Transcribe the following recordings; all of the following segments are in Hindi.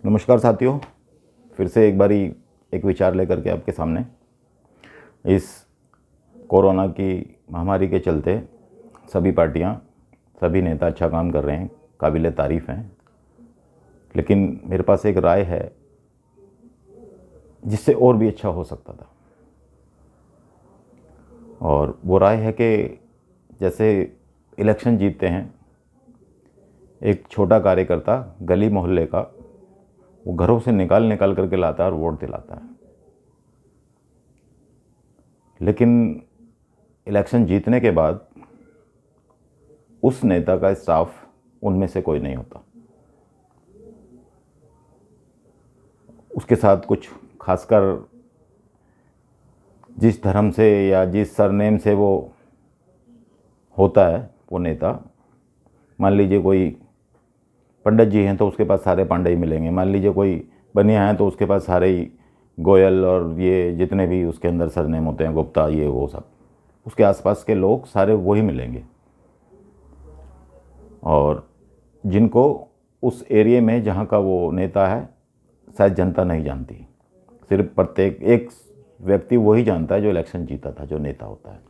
नमस्कार साथियों, फिर से एक बारी एक विचार लेकर के आपके सामने। इस कोरोना की महामारी के चलते सभी पार्टियां, सभी नेता अच्छा काम कर रहे हैं, काबिल तारीफ़ हैं। लेकिन मेरे पास एक राय है जिससे और भी अच्छा हो सकता था। और वो राय है कि जैसे इलेक्शन जीतते हैं, एक छोटा कार्यकर्ता गली मोहल्ले का वो घरों से निकाल निकाल करके लाता है और वोट दिलाता है। लेकिन इलेक्शन जीतने के बाद उस नेता का स्टाफ उनमें से कोई नहीं होता। उसके साथ कुछ खासकर जिस धर्म से या जिस सरनेम से वो होता है वो नेता, मान लीजिए कोई पंडित जी हैं तो उसके पास सारे पांडे ही मिलेंगे। मान लीजिए कोई बनिया है तो उसके पास सारे ही गोयल और ये जितने भी उसके अंदर सरनेम होते हैं, गुप्ता, ये वो सब, उसके आसपास के लोग सारे वही मिलेंगे। और जिनको उस एरिया में जहाँ का वो नेता है शायद जनता नहीं जानती, सिर्फ प्रत्येक एक व्यक्ति वही जानता है जो इलेक्शन जीता था, जो नेता होता है।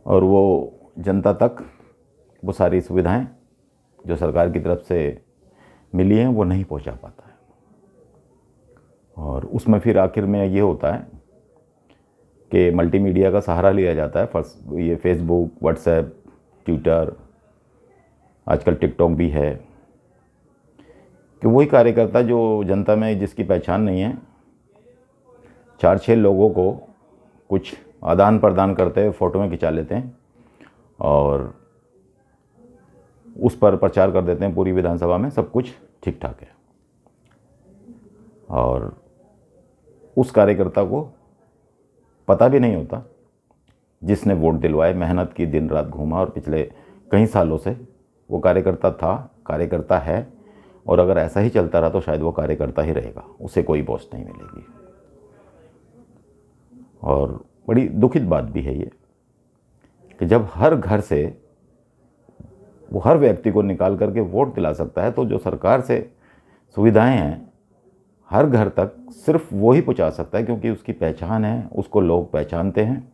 और वो जनता तक वो सारी सुविधाएं जो सरकार की तरफ से मिली हैं वो नहीं पहुंचा पाता है। और उसमें फिर आखिर में ये होता है कि मल्टीमीडिया का सहारा लिया जाता है। फर्स्ट ये फेसबुक, व्हाट्सएप, ट्विटर, आजकल टिकटॉक भी है, कि वही कार्यकर्ता जो जनता में जिसकी पहचान नहीं है, 4-6 लोगों को कुछ आदान प्रदान करते हुए फ़ोटो में खिंचा लेते हैं और उस पर प्रचार कर देते हैं पूरी विधानसभा में सब कुछ ठीक ठाक है। और उस कार्यकर्ता को पता भी नहीं होता, जिसने वोट दिलवाए, मेहनत की, दिन रात घूमा और पिछले कई सालों से वो कार्यकर्ता था, कार्यकर्ता है। और अगर ऐसा ही चलता रहा तो शायद वो कार्यकर्ता ही रहेगा, उसे कोई पोस्ट नहीं मिलेगी। और बड़ी दुखित बात भी है ये कि जब हर घर से वो हर व्यक्ति को निकाल करके वोट दिला सकता है, तो जो सरकार से सुविधाएं हैं हर घर तक सिर्फ वो ही पहुंचा सकता है, क्योंकि उसकी पहचान है, उसको लोग पहचानते हैं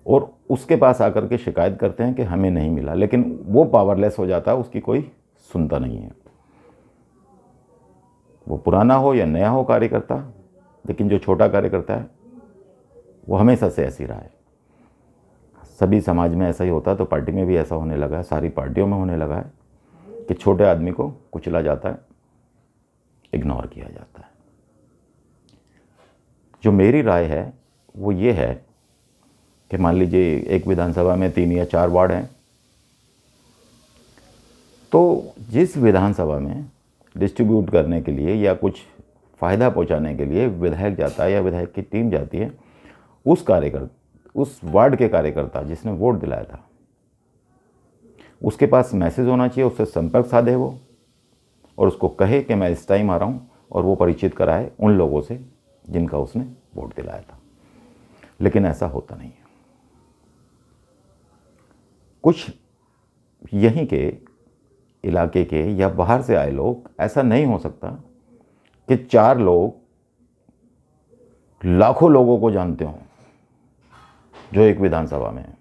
और उसके पास आकर के शिकायत करते हैं कि हमें नहीं मिला। लेकिन वो पावरलेस हो जाता है, उसकी कोई सुनता नहीं है। वो पुराना हो या नया हो कार्यकर्ता, लेकिन जो छोटा कार्यकर्ता है वो हमेशा से ऐसी रहा है। सभी समाज में ऐसा ही होता है, तो पार्टी में भी ऐसा होने लगा है, सारी पार्टियों में होने लगा है कि छोटे आदमी को कुचला जाता है, इग्नोर किया जाता है। जो मेरी राय है वो ये है कि मान लीजिए एक विधानसभा में 3 या 4 वार्ड हैं, तो जिस विधानसभा में डिस्ट्रीब्यूट करने के लिए या कुछ फ़ायदा पहुंचाने के लिए विधायक जाता है या विधायक की टीम जाती है, उस कार्यकर्ता, उस वार्ड के कार्यकर्ता जिसने वोट दिलाया था, उसके पास मैसेज होना चाहिए, उससे संपर्क साधे वो और उसको कहे कि मैं इस टाइम आ रहा हूँ, और वो परिचित कराए उन लोगों से जिनका उसने वोट दिलाया था। लेकिन ऐसा होता नहीं है। कुछ यहीं के इलाके के या बाहर से आए लोग, ऐसा नहीं हो सकता कि 4 लोग लाखों लोगों को जानते हों जो एक विधानसभा में है।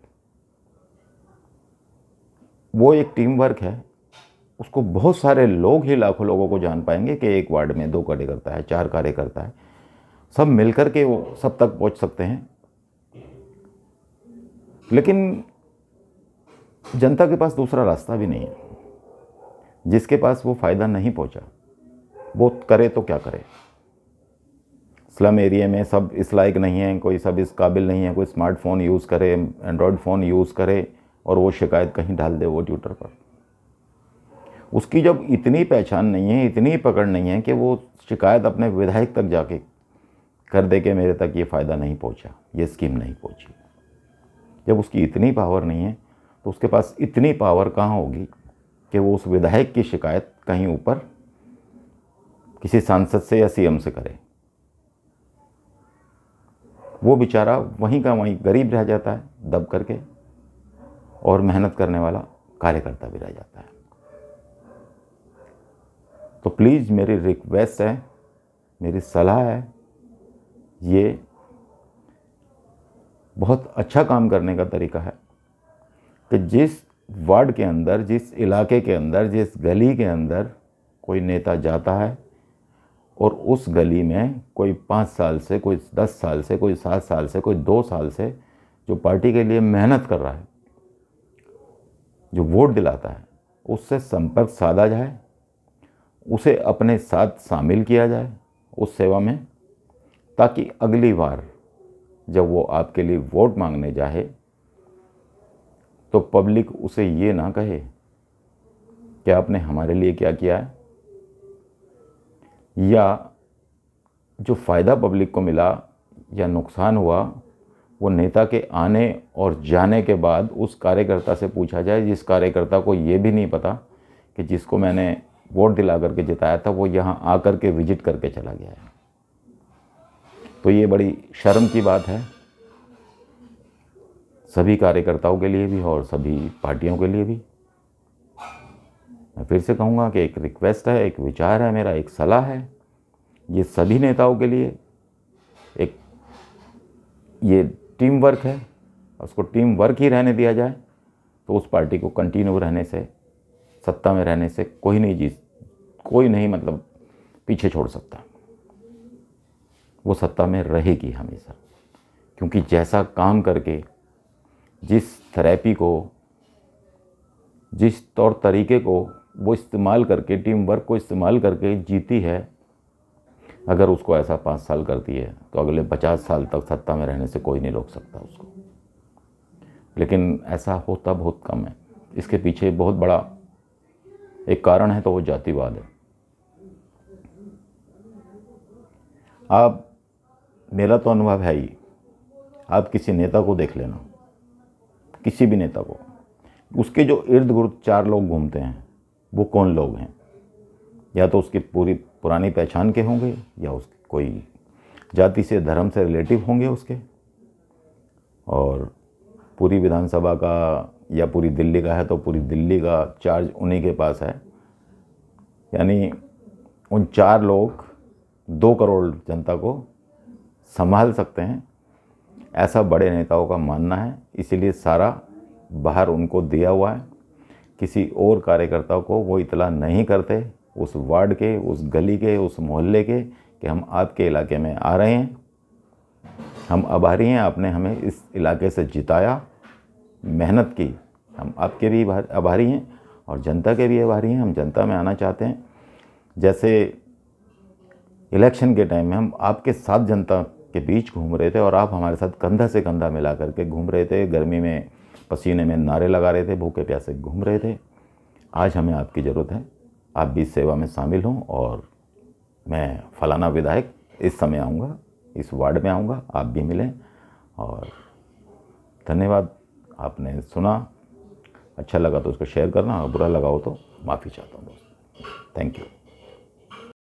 वो एक टीम वर्क है, उसको बहुत सारे लोग ही लाखों लोगों को जान पाएंगे कि एक वार्ड में 2 कार्यकर्ता है, 4 कार्यकर्ता है, सब मिलकर के वो सब तक पहुंच सकते हैं। लेकिन जनता के पास दूसरा रास्ता भी नहीं है। जिसके पास वो फ़ायदा नहीं पहुंचा वो करे तो क्या करे। स्लम एरिया में सब इस लायक नहीं है, कोई सब इस काबिल नहीं है, कोई स्मार्टफोन यूज़ करे, एंड्रॉयड फ़ोन यूज़ करे और वो शिकायत कहीं डाल दे वो ट्विटर पर। उसकी जब इतनी पहचान नहीं है, इतनी पकड़ नहीं है कि वो शिकायत अपने विधायक तक जाके कर दे कि मेरे तक ये फ़ायदा नहीं पहुंचा, ये स्कीम नहीं पहुंची। जब उसकी इतनी पावर नहीं है तो उसके पास इतनी पावर कहाँ होगी कि वो उस विधायक की शिकायत कहीं ऊपर किसी सांसद से या सीएम से करे। वो बेचारा वहीं का वहीं गरीब रह जाता है दब करके, और मेहनत करने वाला कार्यकर्ता भी रह जाता है। तो प्लीज़ मेरी रिक्वेस्ट है, मेरी सलाह है, ये बहुत अच्छा काम करने का तरीका है कि जिस वार्ड के अंदर, जिस इलाके के अंदर, जिस गली के अंदर कोई नेता जाता है और उस गली में कोई 5 साल से, कोई 10 साल से, कोई 7 साल से, कोई 2 साल से जो पार्टी के लिए मेहनत कर रहा है, जो वोट दिलाता है, उससे संपर्क साधा जाए, उसे अपने साथ शामिल किया जाए उस सेवा में, ताकि अगली बार जब वो आपके लिए वोट मांगने जाए तो पब्लिक उसे ये ना कहे कि आपने हमारे लिए क्या किया है, या जो फ़ायदा पब्लिक को मिला या नुकसान हुआ वो नेता के आने और जाने के बाद उस कार्यकर्ता से पूछा जाए, जिस कार्यकर्ता को ये भी नहीं पता कि जिसको मैंने वोट दिला करके जिताया था वो यहाँ आकर के विजिट करके चला गया है। तो ये बड़ी शर्म की बात है सभी कार्यकर्ताओं के लिए भी और सभी पार्टियों के लिए भी। मैं फिर से कहूँगा कि एक रिक्वेस्ट है, एक विचार है मेरा, एक सलाह है, ये सभी नेताओं के लिए एक ये टीम वर्क है, उसको टीम वर्क ही रहने दिया जाए तो उस पार्टी को कंटिन्यू रहने से, सत्ता में रहने से कोई नहीं मतलब पीछे छोड़ सकता। वो सत्ता में रहेगी हमेशा, क्योंकि जैसा काम करके, जिस थेरेपी को, जिस तौर तरीके को वो इस्तेमाल करके, टीम वर्क को इस्तेमाल करके जीती है, अगर उसको ऐसा 5 साल करती है तो अगले 50 साल तक सत्ता में रहने से कोई नहीं रोक सकता उसको। लेकिन ऐसा होता बहुत कम है। इसके पीछे बहुत बड़ा एक कारण है, तो वो जातिवाद है। आप, मेरा तो अनुभव है ही, आप किसी नेता को देख लेना, किसी भी नेता को, उसके जो इर्द गिर्द 4 लोग घूमते हैं वो कौन लोग हैं? या तो उसकी पूरी पुरानी पहचान के होंगे, या उसके कोई जाति से, धर्म से रिलेटिव होंगे उसके, और पूरी विधानसभा का या पूरी दिल्ली का है तो पूरी दिल्ली का चार्ज उन्हीं के पास है। यानी उन 4 लोग 2 करोड़ जनता को संभाल सकते हैं, ऐसा बड़े नेताओं का मानना है। इसीलिए सारा बाहर उनको दिया हुआ है, किसी और कार्यकर्ता को वो इतला नहीं करते, उस वार्ड के, उस गली के, उस मोहल्ले के, कि हम आपके इलाके में आ रहे हैं, हम आभारी हैं, आपने हमें इस इलाके से जिताया, मेहनत की, हम आपके भी आभारी हैं और जनता के भी आभारी हैं, हम जनता में आना चाहते हैं। जैसे इलेक्शन के टाइम में हम आपके साथ जनता के बीच घूम रहे थे और आप हमारे साथ कंधा से कंधा मिला करके घूम रहे थे, गर्मी में पसीने में नारे लगा रहे थे, भूखे प्यासे घूम रहे थे। आज हमें आपकी ज़रूरत है, आप भी इस सेवा में शामिल हों, और मैं फलाना विधायक इस समय आऊँगा, इस वार्ड में आऊँगा, आप भी मिलें। और धन्यवाद, आपने सुना, अच्छा लगा तो उसको शेयर करना, और बुरा लगा हो तो माफ़ी चाहता हूँ दोस्तों। Thank you.